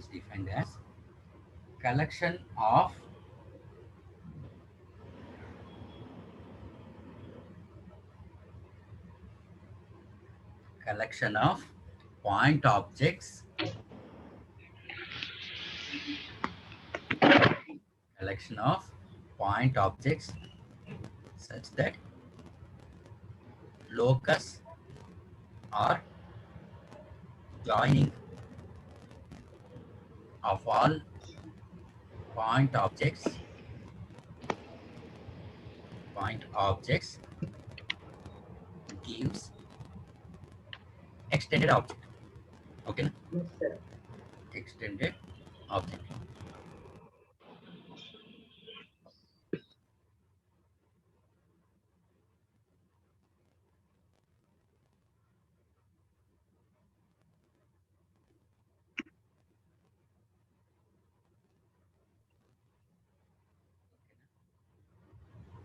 is defined as collection of point objects, collection of point objects such that locus or joining of all point objects, point objects gives extended object. Okay, Yes, sir. extended object.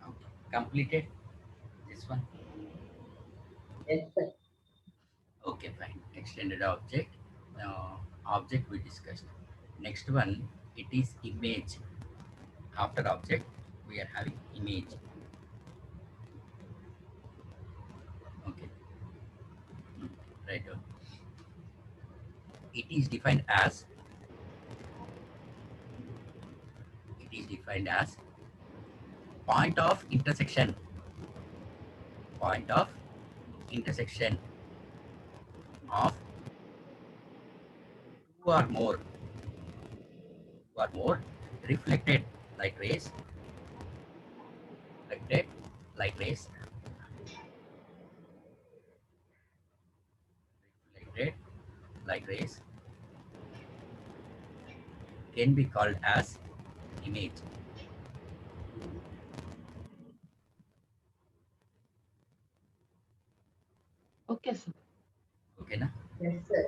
Okay. Completed this one. Yes, sir. Okay, fine. Extended object. Object we discussed. Next one, it is image. After object, we are having image. Okay, right. It is defined as. It is defined as point of intersection. Point of intersection of two or more reflected light rays. Reflected light rays. Reflected light rays can be called as image. Okay, sir. Okay, na? Yes, sir.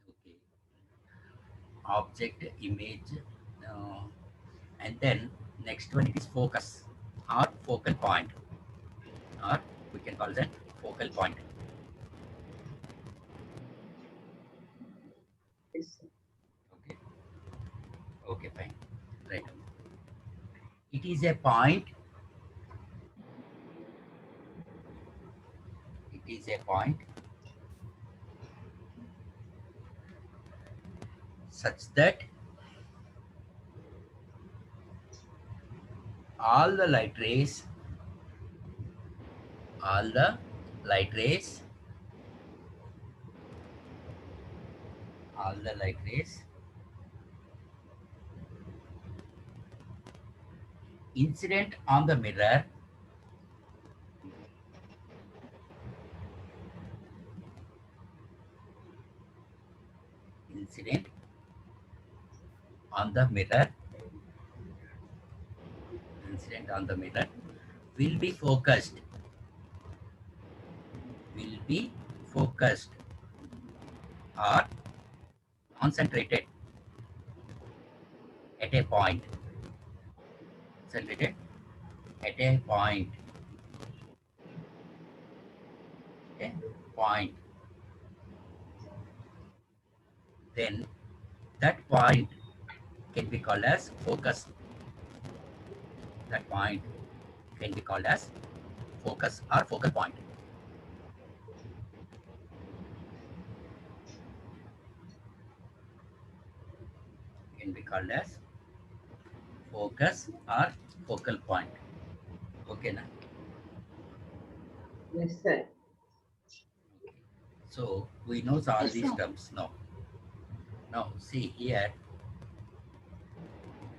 Okay. Object, image, uh, and then next one it is focus or focal point, or we can call that focal point. Yes, sir. Okay. Okay, fine. Right. It is a point. It is a point such that all the light rays, all the light rays, all the light rays incident on the mirror incident on the mirror incident on the mirror will be focused will be focused or concentrated at a point concentrated at a point, okay, point, then that point can be called as focus. That point can be called as focus or focal point. Can be called as focus or focal point. Okay, na? Yes, sir. So we know all Yes, these sir. terms now. Now see here.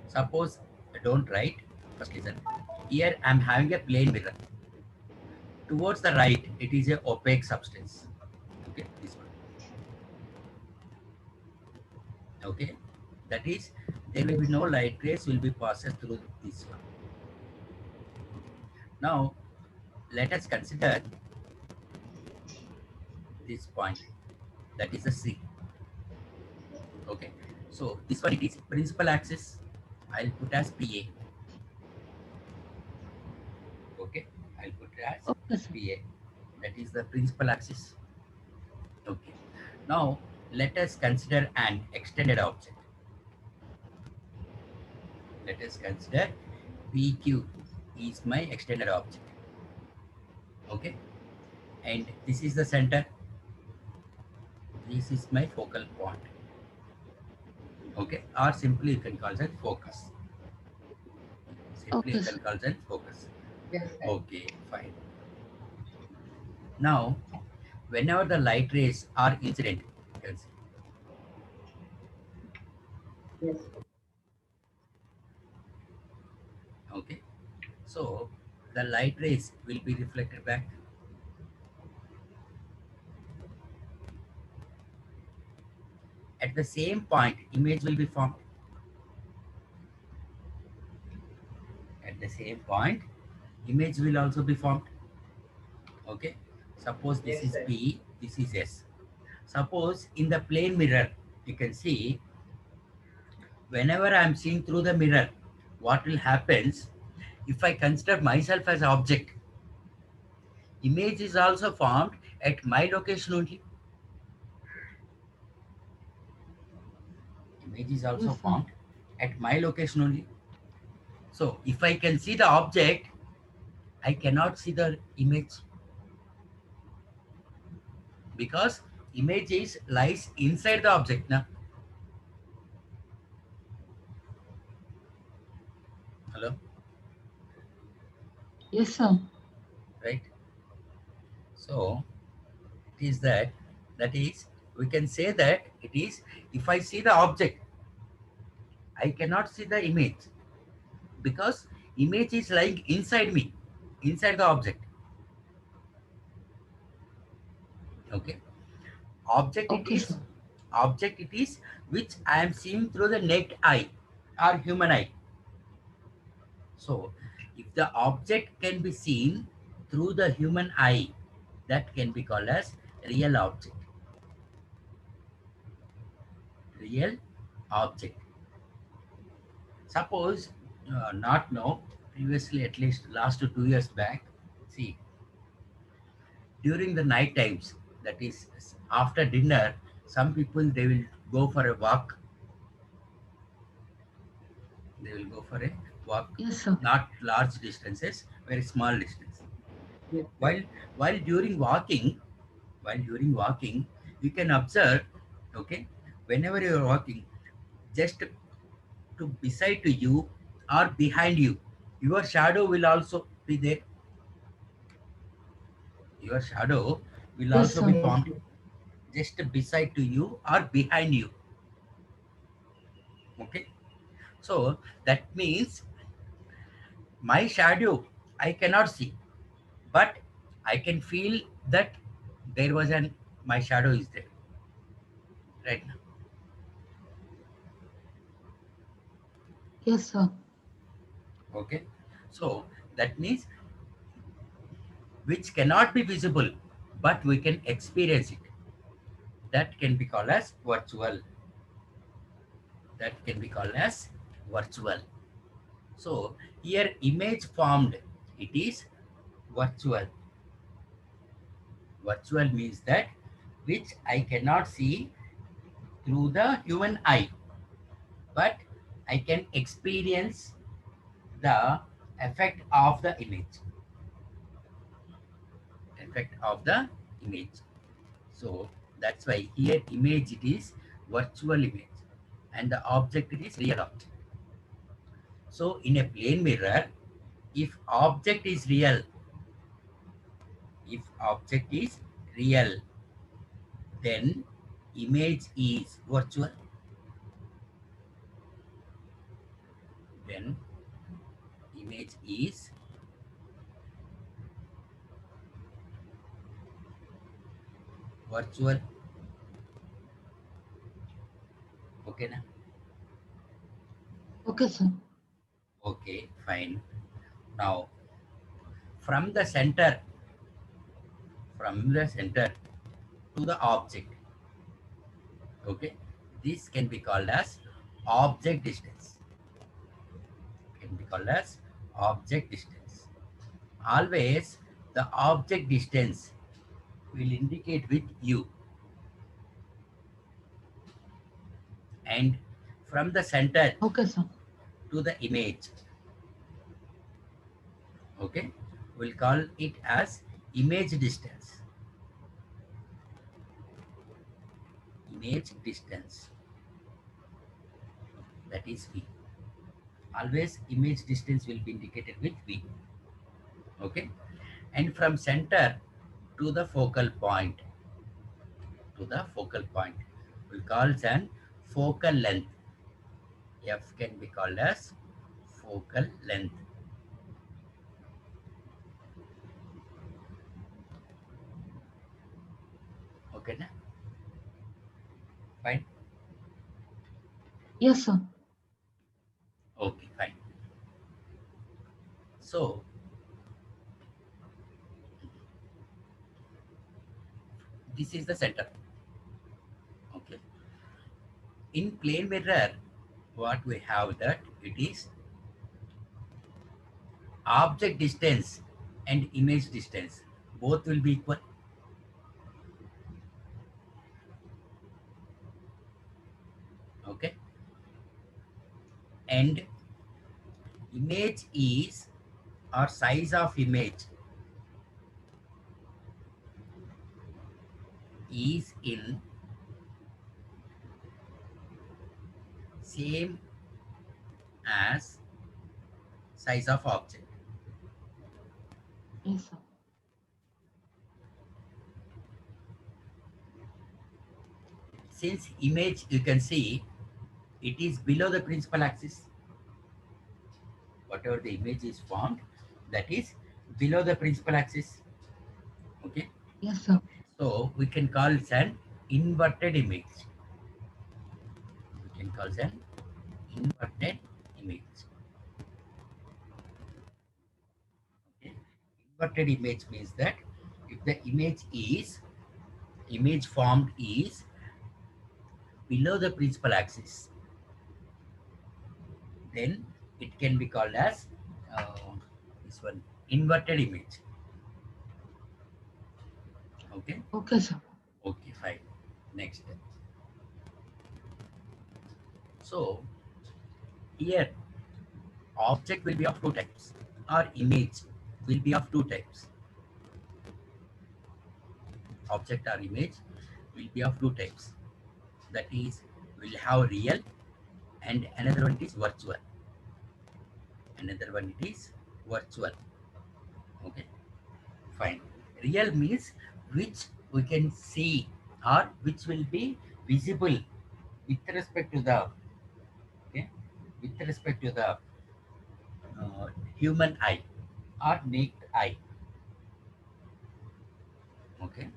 Suppose don't write. First listen. Here I am having a plane mirror. Towards the right, it is a opaque substance. Okay, this one. Okay, that is there will be no light rays will be passed through this one. Now let us consider this point, that is the C. Okay, so this one it is principal axis. I'll put as PA. Okay, I'll put as Okay, sir. PA. That is the principal axis. Okay, now Let us consider an extended object. Let us consider PQ is my extended object. Okay, and this is the center. This is my focal point. Okay, or simply you can call it focus. Simply you Okay, can sir. call it focus. Yes, sir. Okay, fine. Now, whenever the light rays are incident, you can see. Yes, sir. Okay, so the light rays will be reflected back. At the same point, image will be formed. At the same point, image will also be formed. Okay, suppose this Yes, is sir. P, this is S. Suppose in the plane mirror, you can see whenever I am seeing through the mirror, what will happens if I consider myself as object, image is also formed at my location only. Image is also Yes, sir. formed at my location only. So if I can see the object, I cannot see the image because image is lies inside the object now. Hello, Yes, sir. right? So it is that is we can say that it is if I see the object, I cannot see the image because image is lying inside me, inside the object. Okay, object it Okay, is, sir. object it is which I am seeing through the naked eye or human eye. So if the object can be seen through the human eye, that can be called as real object. Real object. Suppose not now, previously at least last 2 years back, see, during the night times, that is after dinner, some people they will go for a walk. They will go for a walk, Yes, sir. not large distances, very small distance. Yes, sir. While while during walking, while during walking, you can observe, okay, whenever you are walking, just to beside to you or behind you, your shadow will also be there. Your shadow will Yes, also be sir. Yes, formed sir. just beside to you or behind you. Okay, so that means my shadow I cannot see, but I can feel that there was an my shadow is there right now. Yes, sir. Okay, so that means which cannot be visible, but we can experience it. That can be called as virtual. That can be called as virtual. So here image formed, it is virtual. Virtual means that which I cannot see through the human eye, but I can experience the effect of the image. Effect of the image. So that's why here image it is virtual image and the object it is real object. So in a plane mirror, if object is real, if object is real, then image is virtual. Then image is virtual. Okay na? Okay, sir. Okay, fine. Now from the center, from the center to the object, okay, this can be called as object distance. Can be called as object distance. Always the object distance will indicate with u. and from the center Okay, sir. to the image, okay, we'll call it as image distance. Image distance, that is V. Always image distance will be indicated with V. Okay, and from center to the focal point, we'll call it an focal length. F can be called as focal length. Okay, na? Fine. Yes, sir. Okay, fine. So this is the center. Okay. In plane mirror, what we have that it is object distance and image distance. Both will be equal. Okay. And image is, or size of image is in same as size of object. Yes, sir. Since image you can see it is below the principal axis, whatever the image is formed, that is below the principal axis. Okay, Yes, sir. so we can call it an inverted image. We can call it an inverted image. Okay, inverted image means that if the image formed is below the principal axis, then it can be called as this one, inverted image. Okay. Okay, sir. Okay, fine. Next. So here object will be of two types, or image will be of two types. Object or image will be of two types. That is, will have real, and another one is virtual. Another one it is virtual. Okay, fine. Real means which we can see, or which will be visible with respect to the, okay, with respect to the human eye or naked eye. Okay,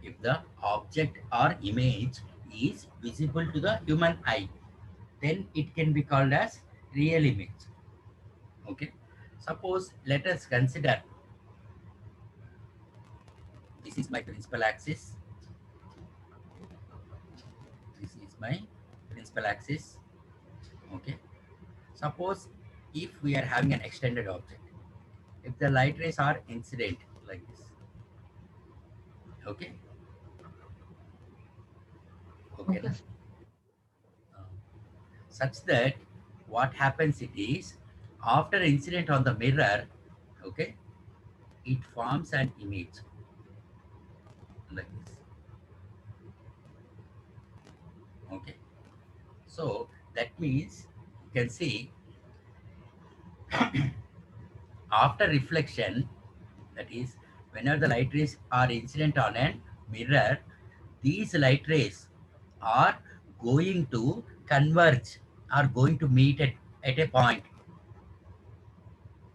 if the object or image is visible to the human eye, then it can be called as real image. Okay, suppose let us consider this is my principal axis, this is my principal axis. Okay, suppose if we are having an extended object, if the light rays are incident like this, okay, okay, Okay, na? sir. Uh, such that what happens it is, after incident on the mirror, okay, it forms an image like this. Okay, so that means you can see after reflection, that is whenever the light rays are incident on a mirror, these light rays are going to converge, are going to meet at a point,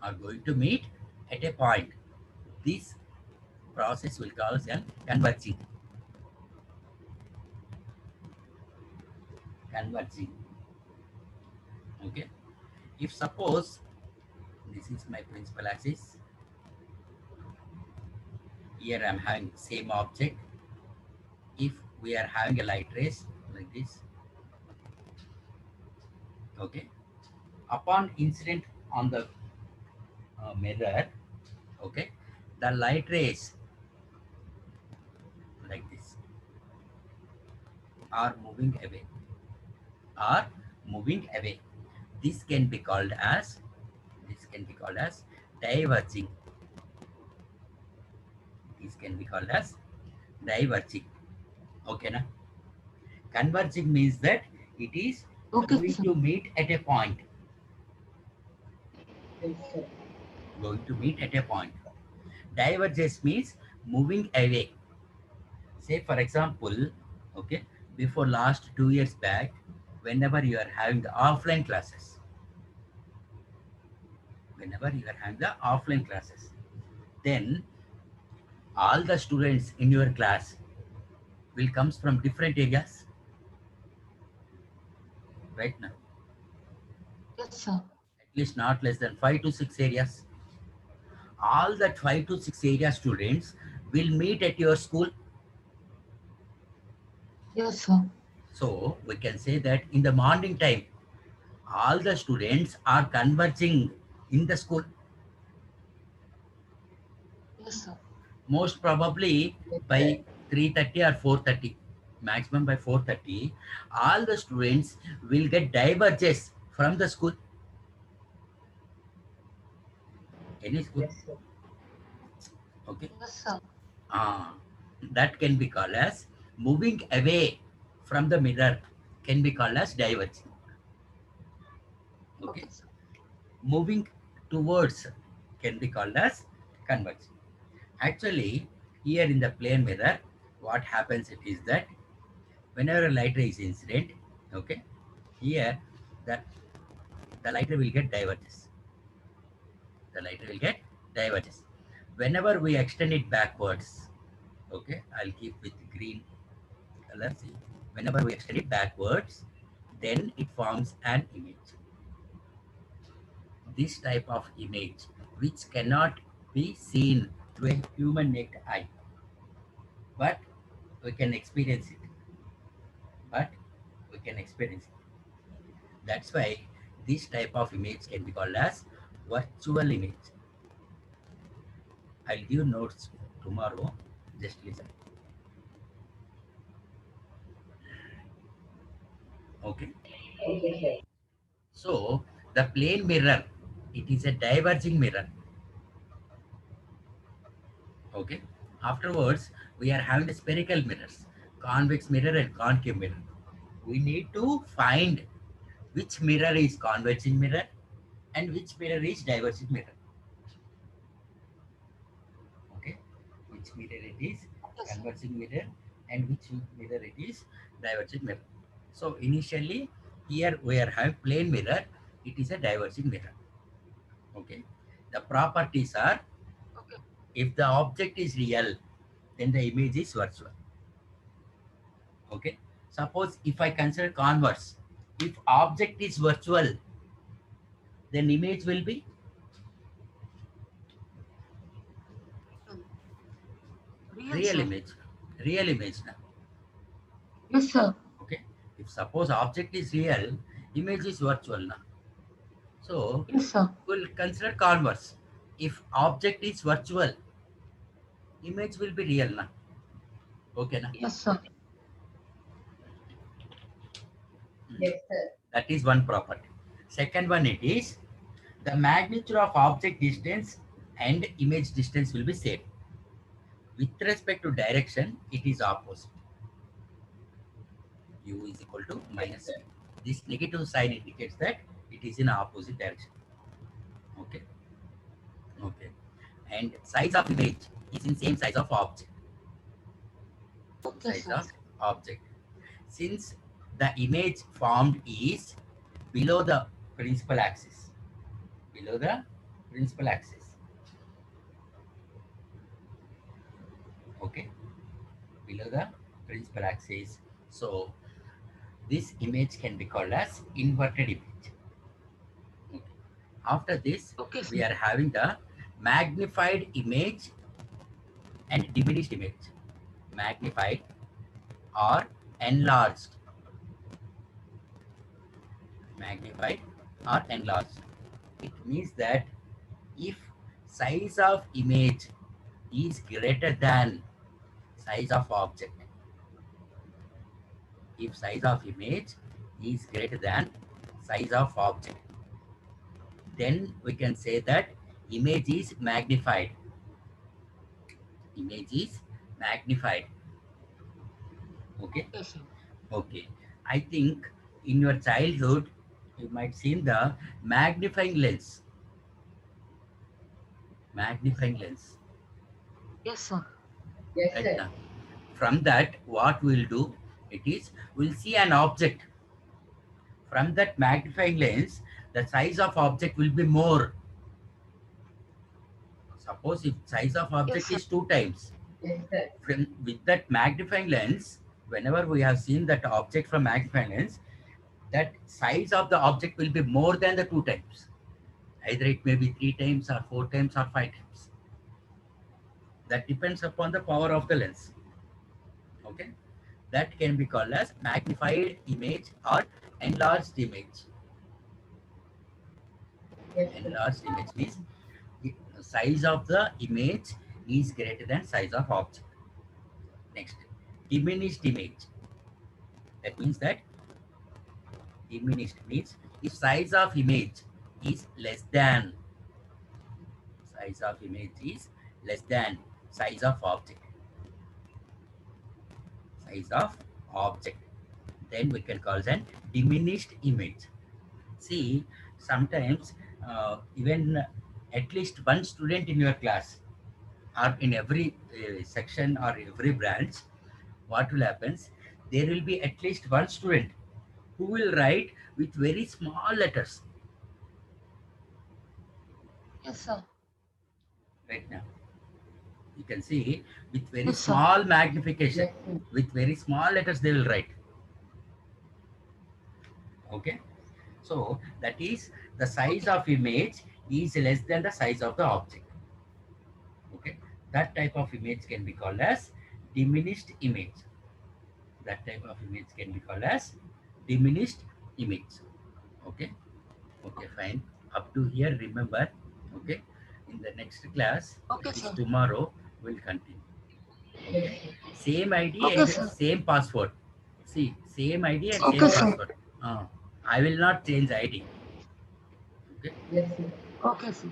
are going to meet at a point. This process will cause a converging. Okay, if suppose this is my principal axis, here I'm having same object. If we are having a light rays like this, okay, upon incident on the mirror, okay, the light rays like this are moving away. or moving away. This can be called as diverging. This can be called as diverging. Okay, na? Converging means that it is Okay, going sir. to meet at a point. Yes, sir. Going to meet at a point. Diverges means moving away. Say for example, okay, before last 2 years back, whenever you are having the offline classes, then all the students in your class will comes from different areas, right now. Yes, sir. At least not less than 5 to 6 areas. All that 5 to 6 area students will meet at your school. Yes, sir. So we can say that in the morning time, all the students are converging in the school. Yes, sir. Most probably Yes, sir. by 3:30 or 4:30, maximum by 4:30, all the students will get diverges from the school. Any school, Yes, sir. okay. Yes, sir. Ah, that can be called as moving away from the mirror, can be called as diverging. Okay, Okay, sir. moving towards can be called as converging. Actually, here in the plane mirror, what happens it is that whenever a light ray is incident, okay, here the the light ray will get diverges. The light ray will get diverges. Whenever we extend it backwards, okay, I'll keep with green color. See, whenever we extend it backwards, then it forms an image. This type of image, which cannot be seen to a human naked eye, but we can experience it. But we can experience it. That's why this type of image can be called as virtual image. I'll give notes tomorrow. Just listen. Okay. Okay, sir. So the plane mirror, it is a diverging mirror. Okay. Afterwards, we are having the spherical mirrors, convex mirror and concave mirror. We need to find which mirror is converging mirror and which mirror is diverging mirror. Okay, which mirror it is Okay, sir. converging mirror and which mirror it is diverging mirror. So initially here we are having plane mirror, it is a diverging mirror. Okay, the properties are, Okay. if the object is real, then the image is virtual. Okay, suppose if I consider converse, if object is virtual, then image will be Um, Real, real sir. image. Real image now. Yes, sir. Okay, if suppose object is real, image is virtual now. So Yes, sir. we'll consider converse. If object is virtual, image will be real now. Okay na? Yes, sir. Yes, sir. That is one property. Second one, it is the magnitude of object distance and image distance will be same. With respect to direction, it is opposite. U is equal to Yes, minus sir. V. This negative sign indicates that it is in opposite direction. Okay. Okay. And size of image is in same size of object. Okay, Size sir. of object. Since the image formed is below the principal axis, below the principal axis, okay, below the principal axis. So this image can be called as inverted image. Okay. After this, Okay, we sir. are having the magnified image and diminished image. Magnified or enlarged. Magnified or enlarged. It means that if size of image is greater than size of object, if size of image is greater than size of object, then we can say that image is magnified. Image is magnified. Okay. Yes, sir. Okay. I think in your childhood you might seen the magnifying lens. Magnifying lens. Yes, sir. Yes, Right sir. now. From that, what we'll do, it is we'll see an object. From that magnifying lens, the size of object will be more. Suppose if size of Yes, object sir. is 2 times, Yes, sir. from with that magnifying lens, whenever we have seen that object from magnifying lens, that size of the object will be more than the 2 times. Either it may be 3 times or 4 times or 5 times. That depends upon the power of the lens. Okay, that can be called as magnified image or enlarged image. Yes, sir. Enlarged image means the size of the image is greater than size of object. Next, diminished image. That means that diminished means if size of image is less than size of image is less than size of object. Size of object. Then we can call it an diminished image. See, sometimes even at least one student in your class or in every section or every branch, what will happen? There will be at least one student who will write with very small letters Yes, sir. right now. You can see with very Yes, sir. small magnification, Yes, sir. with very small letters they will write. Okay. So that is the size Okay. of image is less than the size of the object. Okay. That type of image can be called as diminished image. That type of image can be called as diminished image. Okay. Okay, fine. Up to here, remember. Okay. In the next class, Okay, that is sir. tomorrow, we'll continue. Yes, Okay. sir. Same ID Okay, and sir. same password. See, same ID and Okay, same sir. password. I will not change ID. Okay. Yes, sir. Okay, sir.